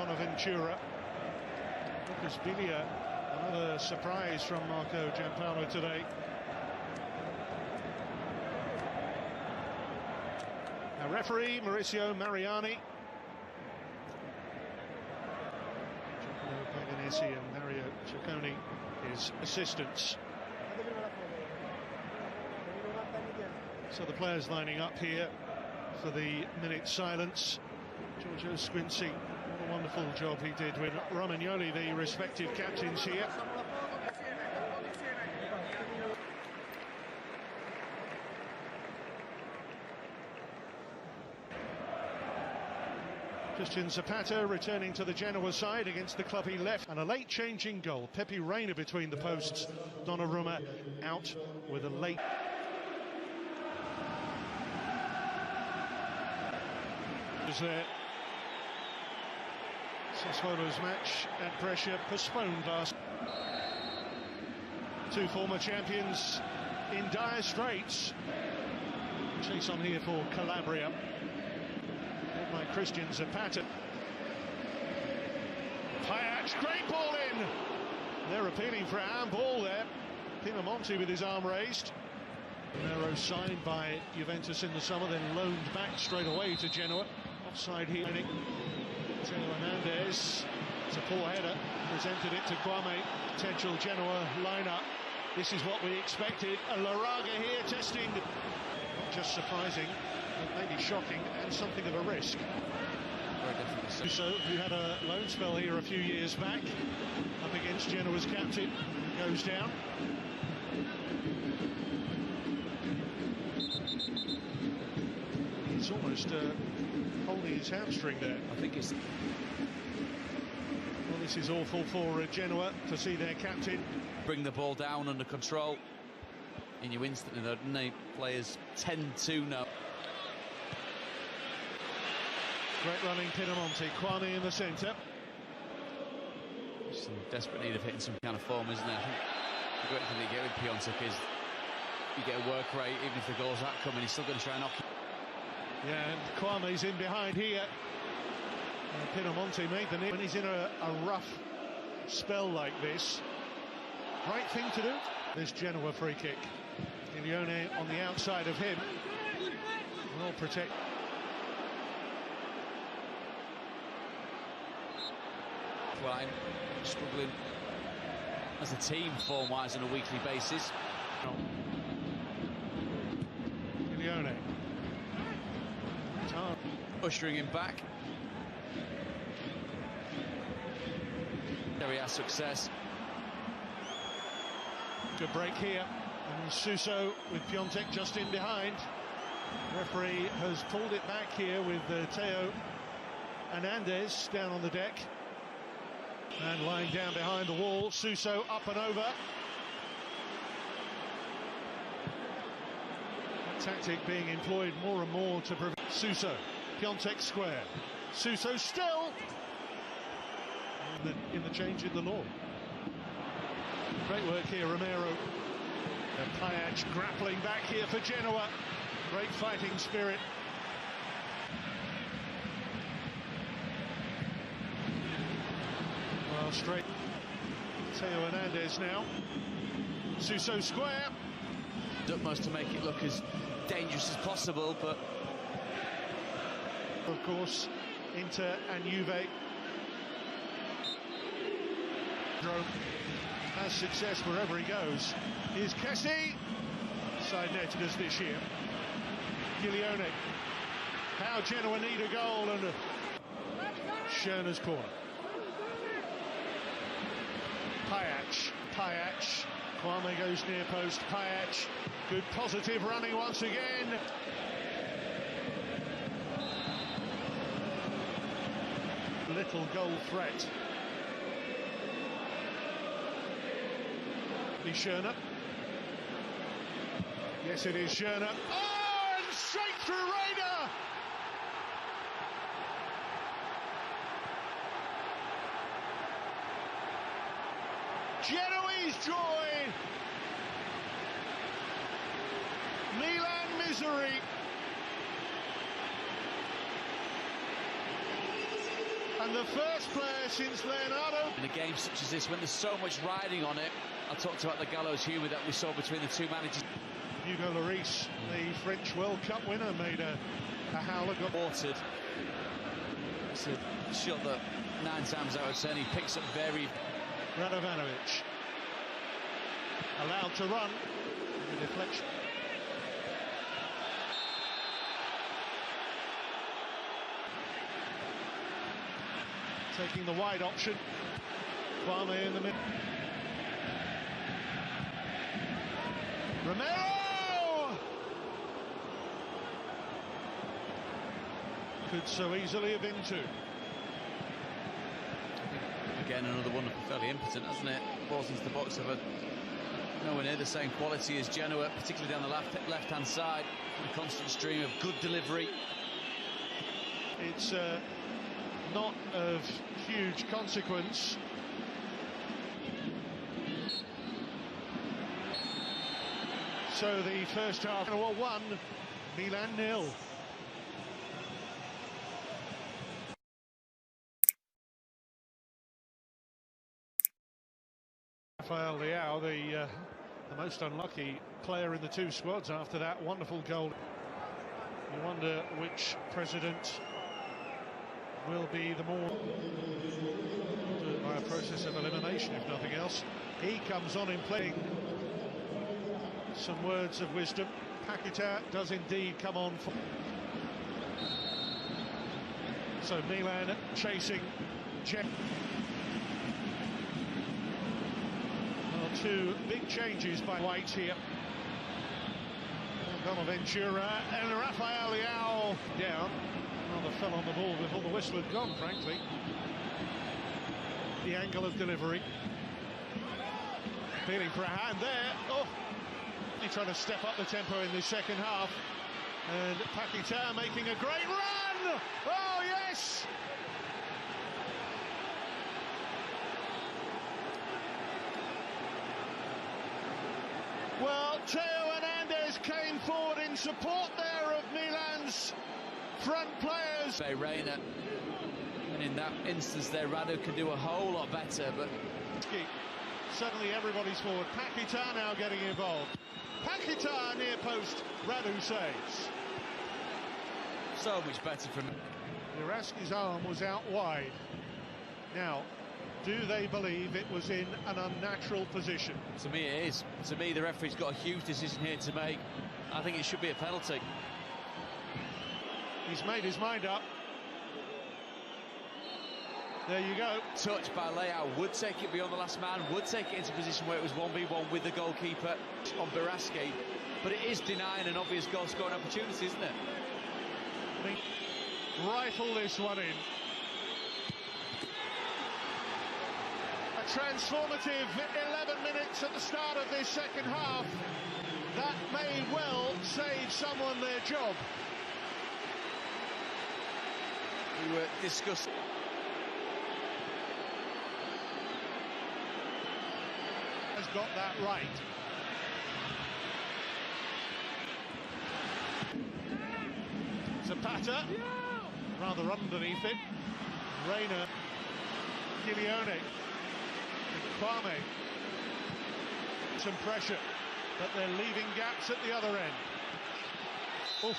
Bonaventura. Lucas Biglia, another surprise from Marco Giampaolo today. Our referee, Mauricio Mariani. Giacomo Paganesi and Mario Ciccone, his assistants. So the players lining up here for the minute silence. Giorgio Squincy, what a wonderful job he did with Romagnoli, the respective captains here. Christian Zapata returning to the Genoa side against the club he left. And a late changing goal. Pepe Reina between the posts. Donnarumma out with a late... Was there. Sassuolo's match at Brescia postponed last. Two former champions in dire straits. Chase on here for Calabria. Led by Christian Zapata. Payac, great ball in. They're appealing for a handball there. Pinamonti with his arm raised. Romero signed by Juventus in the summer, then loaned back straight away to Genoa. Offside here. Teo Hernandez. It's a poor header. Presented it to Kwame. Potential Genoa lineup. This is what we expected. A Laraga here testing. Not just surprising, but maybe shocking and something of a risk. Very definitely so. Suso, who had a loan spell here a few years back, up against Genoa's captain, goes down. He's almost holding his hamstring there. I think it's... Well, this is awful for Genoa to see their captain bring the ball down under control. And you instantly, though, don't they? Players tend to know. Great running, Pinamonti. Kwame in the centre. Just in desperate need of hitting some kind of form, isn't there? I think the great thing that you get with Piontek is you get a work rate, even if the goal's that coming, he's still going to try and knock it. Yeah, and Kwame's in behind here. Pinamonti made the nip when he's in a rough spell like this. Right thing to do. This Genoa free kick. Ilione on the outside of him. Well protected. Klein struggling as a team form-wise on a weekly basis. Ilione. Ushering him back. There he has success. Good break here. And Suso with Piontek just in behind. Referee has pulled it back here with Teo Hernandez down on the deck. And lying down behind the wall. Suso up and over. That tactic being employed more and more to prevent Suso. Piontek square. Suso still in the change in the law. Great work here, Romero. And Payac grappling back here for Genoa. Great fighting spirit. Well, straight. Teo Hernandez now. Suso square. Utmost to make it look as dangerous as possible, but of course, Inter and Juve. Has success wherever he goes. Here's Kessie. Side netters this year. Ilione. How Genoa need a goal, and Schöner's corner. Payac. Kwame goes near post. Payac. Good positive running once again. Little goal threat. Schöner. Yes, it is Schöner. Oh, and straight through Reina! Genoese joy! Milan misery! A And the first player since Leonardo. In a game such as this, when there's so much riding on it, I talked about the gallows humour that we saw between the two managers. Hugo Lloris, the French World Cup winner, made a howler. Got Watered. It's a shot that 9 times out of 10 he picks up very. Radovanovic allowed to run. The deflection. Taking the wide option. Kwame in the middle. Romero! Could so easily have been two. Again, another one fairly impotent, hasn't it? Balls into the box of a nowhere near the same quality as Genoa, particularly down the left-hand side. A constant stream of good delivery. It's not of huge consequence. So the first half, 1, Milan 0. Rafael Leao, the most unlucky player in the two squads after that wonderful goal. You wonder which president will be the more by a process of elimination, if nothing else. He comes on in playing. Some words of wisdom. Paquetá does indeed come on for. So Milan chasing Genoa. Well, two big changes by White here. Bonaventura and Rafael Leao down. Rather fell on the ball before the whistle had gone, frankly. The angle of delivery. Feeling for a hand there. Oh, he's trying to step up the tempo in the second half. And Paquetá making a great run. Oh, yes! Well, Theo Hernandez came forward in support there of Milan's front players. Reina, and in that instance there, Radu could do a whole lot better, but suddenly everybody's forward. Paquetá now getting involved. Paquetá near post. Radu saves. So much better from Iraski's arm was out wide. Now, do they believe it was in an unnatural position? To me it is. To me the referee's got a huge decision here to make. I think it should be a penalty. He's made his mind up. There you go. Touch by Leao, would take it beyond the last man, would take it into a position where it was 1v1 with the goalkeeper on Biraski, but it is denying an obvious goal-scoring opportunity, isn't it? Rifle this one in. A transformative 11 minutes at the start of this second half. That may well save someone their job. We were discussing. Has got that right. Zapata, rather underneath it. Reina, Giglione, Kwame. Some pressure, but they're leaving gaps at the other end. Oof.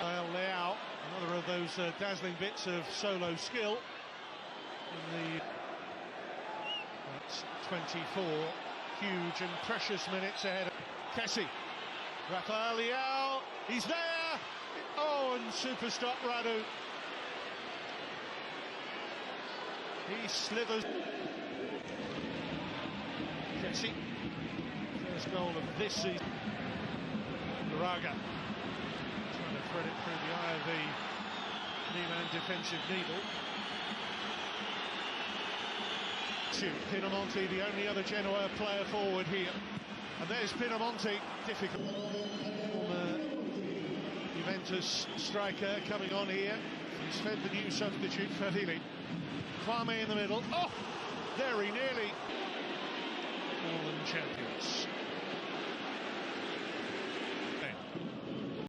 Leao, another of those dazzling bits of solo skill. In the that's 24 huge and precious minutes ahead of Kessie. Rafael Leao, he's there! Oh, and super stop Radu. He slithers. Kessie, first goal of this season. Braga trying to thread it through the eye of the Milan defensive needle. Pinamonti, the only other Genoa player forward here. And there's Pinamonti, difficult. Former Juventus striker coming on here. He's fed the new substitute, Favili. Kwame in the middle. Oh, very nearly. More than champions.